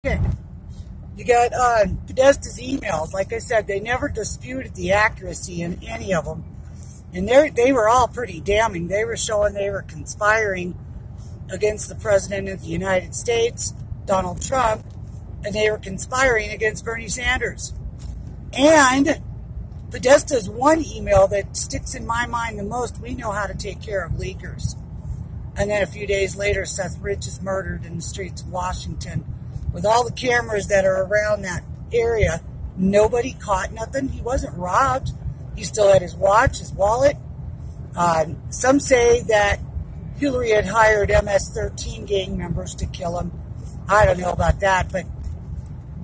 Okay. You got Podesta's emails. Like I said, they never disputed the accuracy in any of them. And they were all pretty damning. They were showing they were conspiring against the President of the United States, Donald Trump, and they were conspiring against Bernie Sanders. And Podesta's one email that sticks in my mind the most: we know how to take care of leakers. And then a few days later, Seth Rich is murdered in the streets of Washington. With all the cameras that are around that area, nobody caught nothing. He wasn't robbed. He still had his watch, his wallet. Some say that Hillary had hired MS-13 gang members to kill him. I don't know about that, but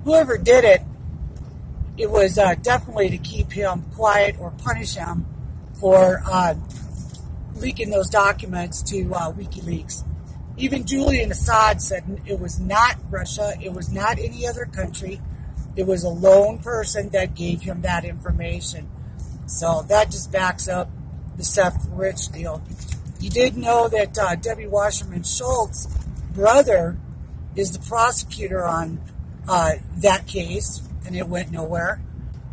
whoever did it, it was definitely to keep him quiet or punish him for leaking those documents to WikiLeaks. Even Julian Assad said it was not Russia, it was not any other country, it was a lone person that gave him that information. So that just backs up the Seth Rich deal. You did know that Debbie Wasserman Schultz's brother is the prosecutor on that case, and it went nowhere.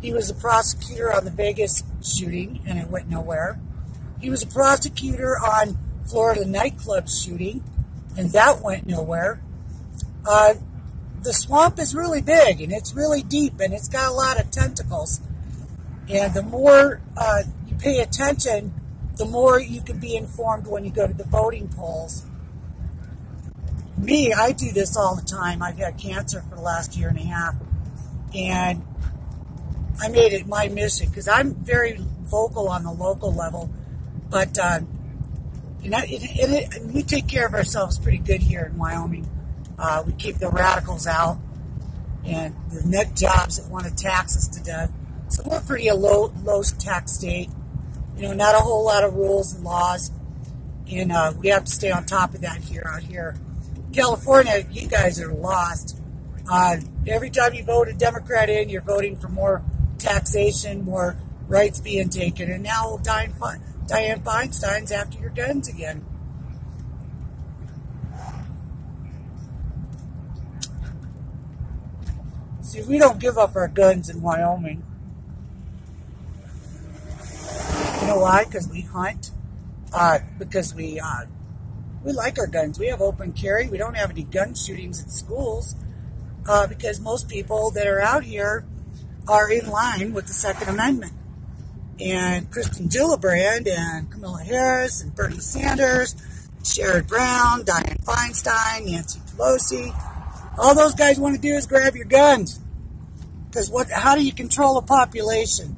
He was a prosecutor on the Vegas shooting, and it went nowhere. He was a prosecutor on Florida nightclub shooting, and that went nowhere. The swamp is really big, and it's really deep, and it's got a lot of tentacles. And the more you pay attention, the more you can be informed when you go to the voting polls. Me, I do this all the time. I've had cancer for the last year and a half, and I made it my mission because I'm very vocal on the local level, but we take care of ourselves pretty good here in Wyoming. We keep the radicals out and the nut jobs that want to tax us to death. So we're pretty a low tax state. You know, not a whole lot of rules and laws, and we have to stay on top of that out here. California, you guys are lost. Every time you vote a Democrat in, you're voting for more taxation, more rights being taken, and now Dianne Feinstein's after your guns again. See, we don't give up our guns in Wyoming. You know why? Because we hunt. Because we like our guns. We have open carry. We don't have any gun shootings at schools. Because most people that are out here are in line with the Second Amendment. And Kristen Gillibrand and Kamala Harris and Bernie Sanders, Sherrod Brown, Dianne Feinstein, Nancy Pelosi, all those guys want to do is grab your guns. Because how do you control a population?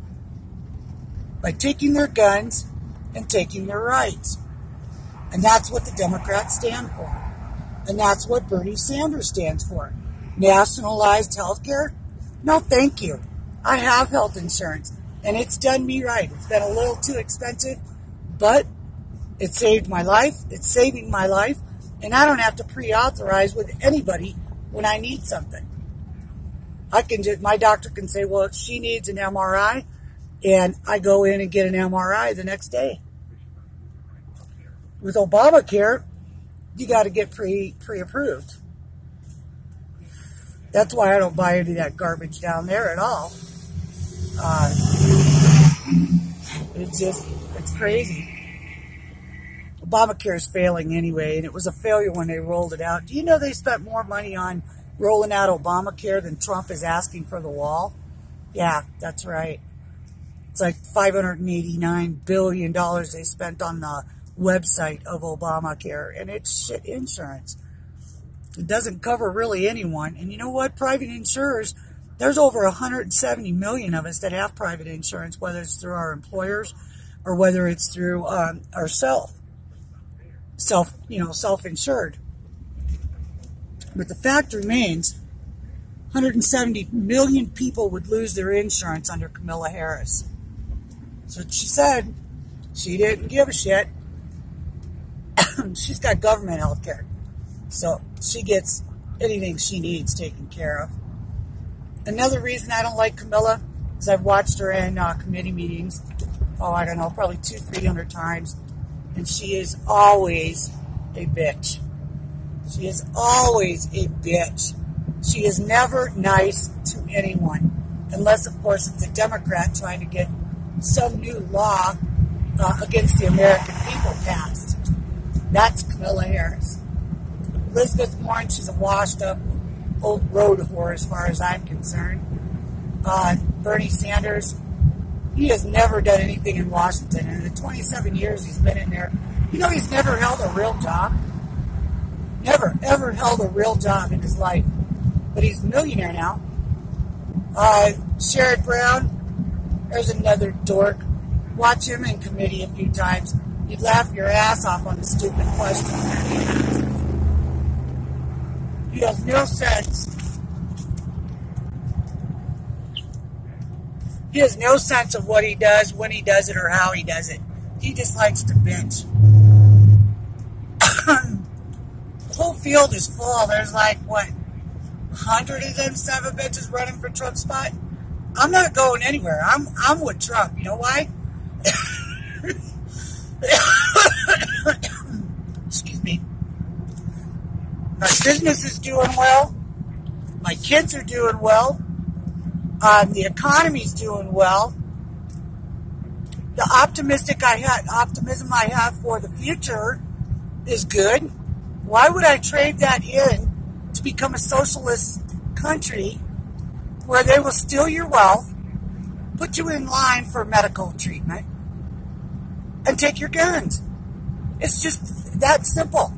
By taking their guns and taking their rights. And that's what the Democrats stand for. And that's what Bernie Sanders stands for. Nationalized health care? No, thank you. I have health insurance, and it's done me right. It's been a little too expensive, but it saved my life. It's saving my life, and I don't have to pre-authorize with anybody when I need something. My doctor can say, well, she needs an MRI, and I go in and get an MRI the next day. With Obamacare, you got to get pre-approved. That's why I don't buy any of that garbage down there at all. It's crazy. Obamacare is failing anyway, and it was a failure when they rolled it out. Do you know they spent more money on rolling out Obamacare than Trump is asking for the wall? Yeah, that's right. It's like $589 billion they spent on the website of Obamacare, and it's shit insurance. It doesn't cover really anyone. And you know what? Private insurers, there's over 170 million of us that have private insurance, whether it's through our employers or whether it's through our self-insured. But the fact remains, 170 million people would lose their insurance under Kamala Harris. So she said she didn't give a shit. She's got government health care. So she gets anything she needs taken care of. Another reason I don't like Kamala is I've watched her in committee meetings, I don't know, probably 200-300 times, and she is always a bitch. She is always a bitch. She is never nice to anyone, unless, of course, it's a Democrat trying to get some new law against the American people passed. That's Kamala Harris. Elizabeth Warren, she's a washed-up old road whore as far as I'm concerned. Bernie Sanders, he has never done anything in Washington. In the 27 years he's been in there, you know, he's never held a real job. Never, ever held a real job in his life. But he's a millionaire now. Sherrod Brown, there's another dork. Watch him in committee a few times. You'd laugh your ass off on the stupid questions that he asks. He has no sense. He has no sense of what he does, when he does it, or how he does it. He just likes to bitch. The whole field is full. There's like, what, 100 of them son of a bitches running for Trump's spot? I'm not going anywhere. I'm with Trump. You know why? Excuse me. My business is doing well. My kids are doing well. The economy's doing well. The optimism I have for the future is good. Why would I trade that in to become a socialist country where they will steal your wealth, put you in line for medical treatment, and take your guns? It's just that simple.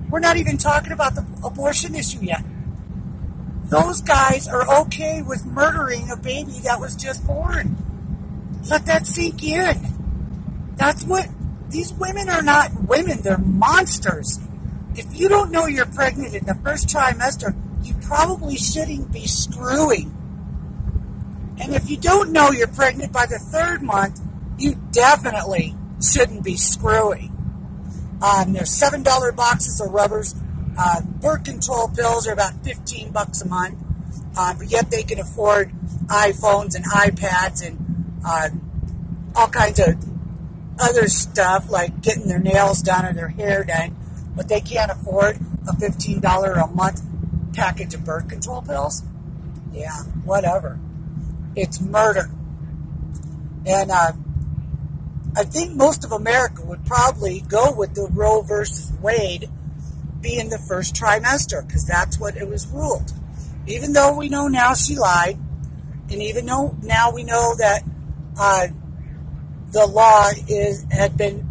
We're not even talking about the abortion issue yet. Those guys are okay with murdering a baby that was just born. Let that sink in. That's what, these women are not women, they're monsters. If you don't know you're pregnant in the first trimester, you probably shouldn't be screwing. And if you don't know you're pregnant by the 3rd month, you definitely shouldn't be screwing. There's $7 boxes of rubbers. Birth control pills are about $15 a month. But yet they can afford iPhones and iPads and all kinds of other stuff like getting their nails done or their hair done. But they can't afford a $15 a month package of birth control pills. Yeah, whatever. It's murder. And I think most of America would probably go with the Roe versus Wade being the first trimester, because that's what it was ruled. Even though we know now she lied, and even though now we know that the law had been,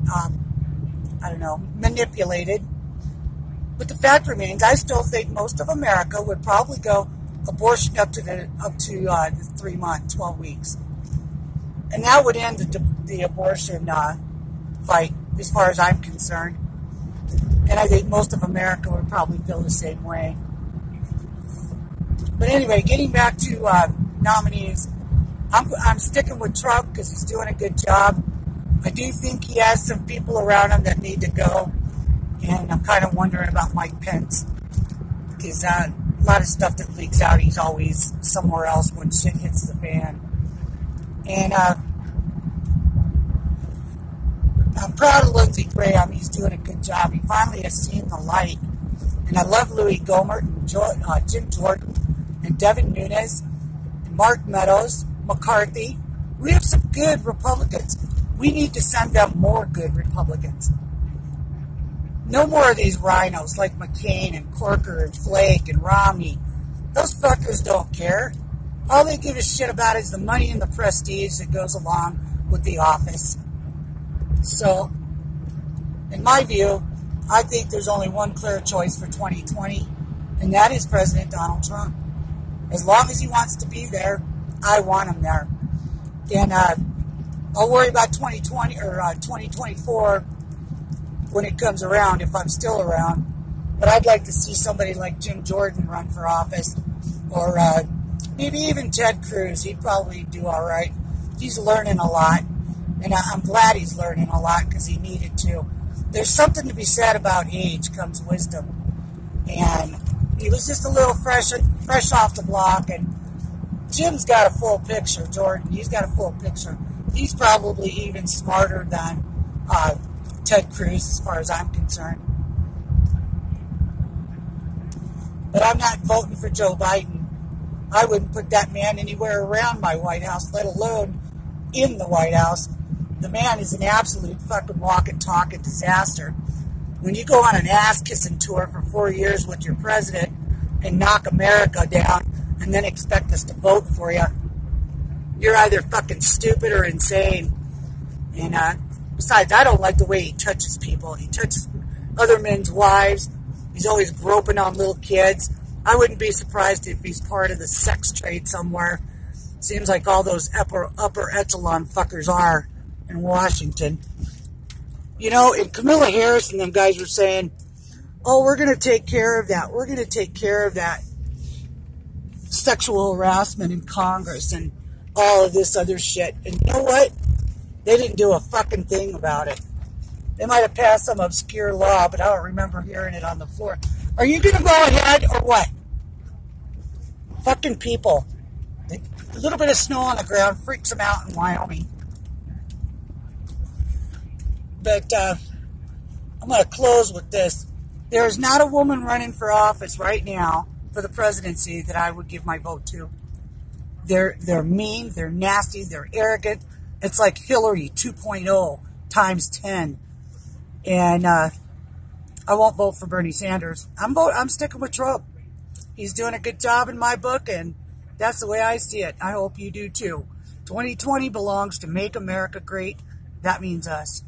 manipulated. But the fact remains, I still think most of America would probably go abortion up to the 3 months, 12 weeks. And that would end the abortion fight, as far as I'm concerned. And I think most of America would probably feel the same way. But anyway, getting back to nominees, I'm sticking with Trump because he's doing a good job. I do think he has some people around him that need to go. And I'm kind of wondering about Mike Pence. Because a lot of stuff that leaks out, he's always somewhere else when shit hits the fan. And I'm proud of Lindsey Graham. He's doing a good job. He finally has seen the light. And I love Louis Gohmert and Jim Jordan and Devin Nunes and Mark Meadows, McCarthy. We have some good Republicans. We need to send them more good Republicans. No more of these rhinos like McCain and Corker and Flake and Romney. Those fuckers don't care. All they give a shit about is the money and the prestige that goes along with the office. So, in my view, I think there's only one clear choice for 2020, and that is President Donald Trump. As long as he wants to be there, I want him there. And I'll worry about 2020 or 2024 when it comes around, if I'm still around. But I'd like to see somebody like Jim Jordan run for office, or maybe even Ted Cruz. He'd probably do all right. He's learning a lot, and I'm glad he's learning a lot because he needed to. There's something to be said about age comes wisdom, and he was just a little fresh off the block, and Jim's got a full picture. Jordan, he's got a full picture. He's probably even smarter than Ted Cruz, as far as I'm concerned. But I'm not voting for Joe Biden. I wouldn't put that man anywhere around my White House, let alone in the White House. The man is an absolute fucking walking, talking disaster. When you go on an ass-kissing tour for 4 years with your president and knock America down and then expect us to vote for you, you're either fucking stupid or insane. And besides, I don't like the way he touches people. He touches other men's wives. He's always groping on little kids. I wouldn't be surprised if he's part of the sex trade somewhere. Seems like all those upper echelon fuckers are in Washington. You know, and Kamala Harris and them guys were saying, oh, we're going to take care of that. We're going to take care of that sexual harassment in Congress and all of this other shit. And you know what? They didn't do a fucking thing about it. They might have passed some obscure law, but I don't remember hearing it on the floor. Are you going to go ahead or what? Fucking people. A little bit of snow on the ground freaks them out in Wyoming. But I'm going to close with this. There is not a woman running for office right now for the presidency that I would give my vote to. They're mean, they're nasty, they're arrogant. It's like Hillary 2.0 times 10. And I won't vote for Bernie Sanders. I'm sticking with Trump. He's doing a good job in my book, and that's the way I see it. I hope you do too. 2020 belongs to Make America Great. That means us.